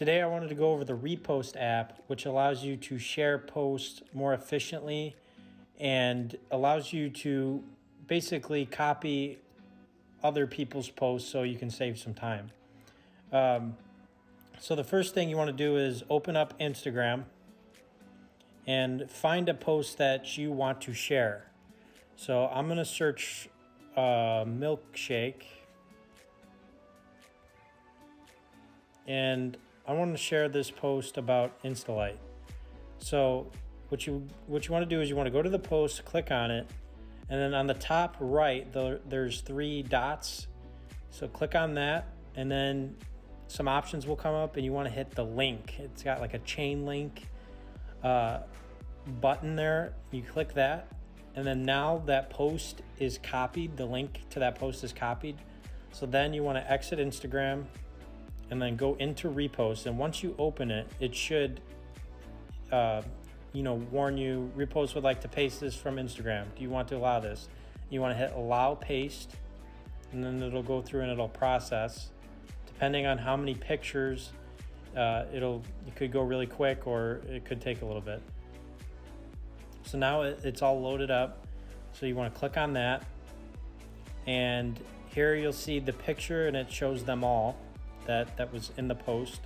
Today I wanted to go over the Repost app, which allows you to share posts more efficiently and allows you to basically copy other people's posts so you can save some time. So the first thing you want to do is open up Instagram and find a post that you want to share. So I'm going to search milkshake, and I want to share this post about Instalight. So what you want to do is you want to go to the post, click on it, and then on the top right there's three dots. So click on that, and then some options will come up, and you want to hit the link. It's got like a chain link button there. You click that, and then now that post is copied. The link to that post is copied. So then you want to exit Instagram and then go into Repost. And once you open it, it should warn you, Repost would like to paste this from Instagram. Do you want to allow this? You want to hit allow paste, and then it'll go through and it'll process. Depending on how many pictures, it could go really quick or it could take a little bit. So now it's all loaded up. So you want to click on that, and here you'll see the picture, and it shows them all that was in the post.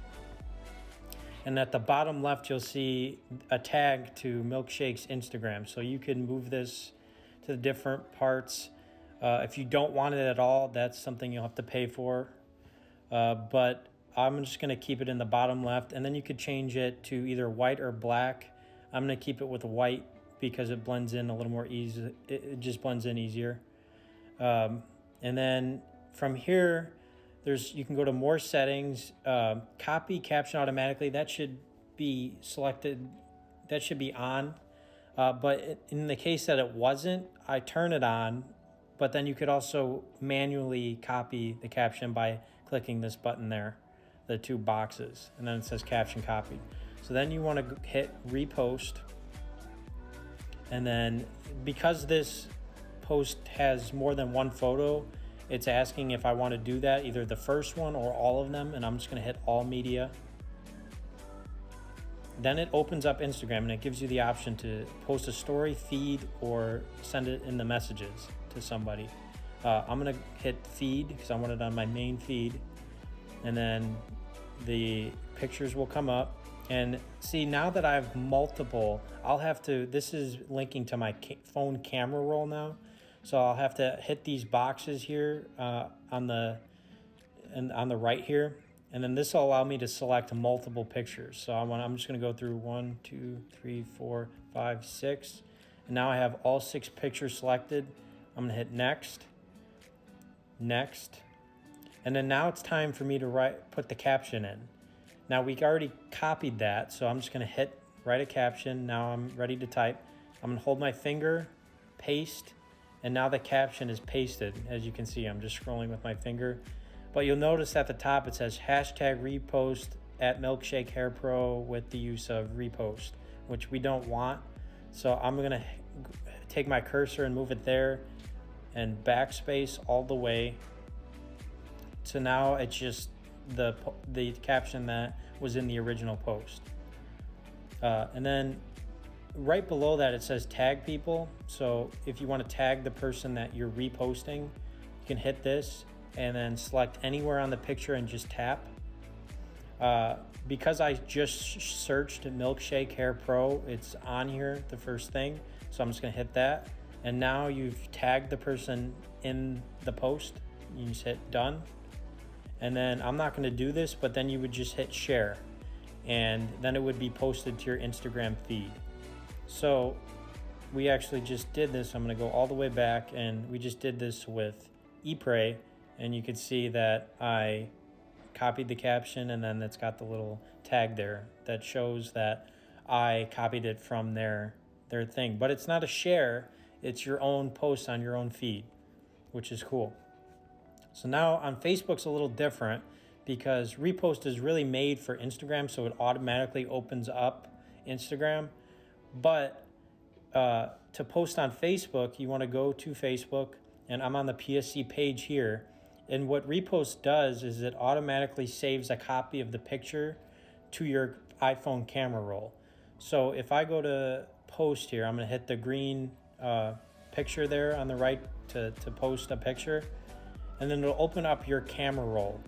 And at the bottom left, you'll see a tag to Milkshake's Instagram. So you can move this to the different parts. If you don't want it at all, that's something you'll have to pay for. But I'm just going to keep it in the bottom left, and then you could change it to either white or black. I'm going to keep it with white because it blends in a little more easy. It just blends in easier. And then from here, you can go to more settings, copy caption automatically. That should be selected. That should be on. But in the case that it wasn't, I turn it on. But then you could also manually copy the caption by clicking this button there, the two boxes, and then it says caption copied. So then you want to hit repost. And then because this post has more than one photo, it's asking if I want to do that, either the first one or all of them, and I'm just going to hit all media. Then it opens up Instagram, and it gives you the option to post a story, feed, or send it in the messages to somebody. I'm going to hit feed because I want it on my main feed, and then the pictures will come up. And see, now that I have multiple, this is linking to my phone camera roll now. So I'll have to hit these boxes here on the right here, and then this will allow me to select multiple pictures. So I'm just going to go through 1, 2, 3, 4, 5, 6, and now I have all 6 pictures selected. I'm going to hit next, and then now it's time for me to put the caption in. Now we already copied that, so I'm just going to write a caption. Now I'm ready to type. I'm going to hold my finger, paste. And now the caption is pasted. As you can see, I'm just scrolling with my finger. But you'll notice at the top it says hashtag repost at Milkshake Hair Pro with the use of repost, which we don't want. So I'm going to take my cursor and move it there and backspace all the way. So now it's just the caption that was in the original post. And then right below that, it says tag people. So if you want to tag the person that you're reposting, you can hit this and then select anywhere on the picture and just tap. Because I just searched Milkshake Hair Pro, it's on here, the first thing. So I'm just going to hit that. And now you've tagged the person in the post. You just hit done. And then I'm not going to do this, but then you would just hit share. And then it would be posted to your Instagram feed. So we actually just did this. I'm going to go all the way back, and we just did this with ePray, and you can see that I copied the caption, and then it's got the little tag there that shows that I copied it from their thing. But it's not a share, it's your own post on your own feed, which is cool. So now on Facebook's a little different because Repost is really made for Instagram, so it automatically opens up Instagram. But to post on Facebook, you want to go to Facebook, and I'm on the PSC page here. And what Repost does is it automatically saves a copy of the picture to your iPhone camera roll. So if I go to post here, I'm going to hit the green picture there on the right to post a picture, and then it'll open up your camera roll.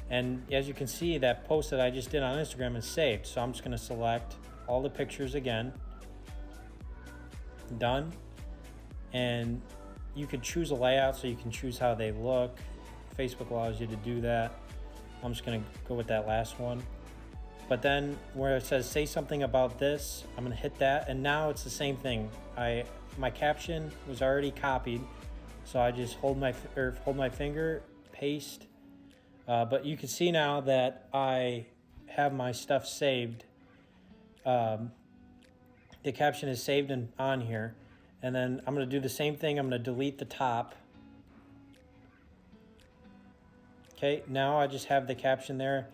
And as you can see, that post that I just did on Instagram is saved. So I'm just going to select all the pictures again. Done. And you could choose a layout, so you can choose how they look. Facebook allows you to do that. I'm just going to go with that last one. But then where it says say something about this, I'm going to hit that, and now it's the same thing. My caption was already copied, so I just hold my finger, paste. But you can see now that I have my stuff saved. The caption is saved on here. And then I'm going to do the same thing. I'm going to delete the top. Okay, now I just have the caption there.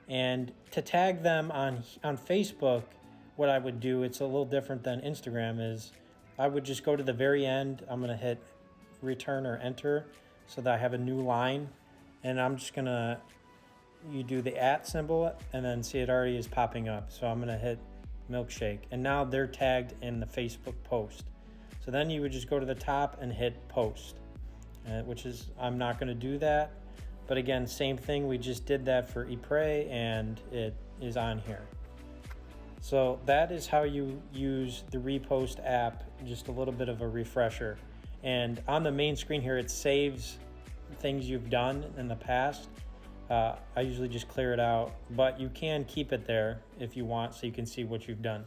And to tag them on Facebook, what I would do, it's a little different than Instagram, is I would just go to the very end. I'm going to hit return or enter so that I have a new line. And I'm just going to, you do the @ symbol, and then see it already is popping up. So I'm going to hit milkshake. And now they're tagged in the Facebook post. So then you would just go to the top and hit post, which is, I'm not going to do that. But again, same thing. We just did that for Ypres, and it is on here. So that is how you use the Repost app, just a little bit of a refresher. And on the main screen here, it saves things you've done in the past. I usually just clear it out, but you can keep it there if you want, so you can see what you've done.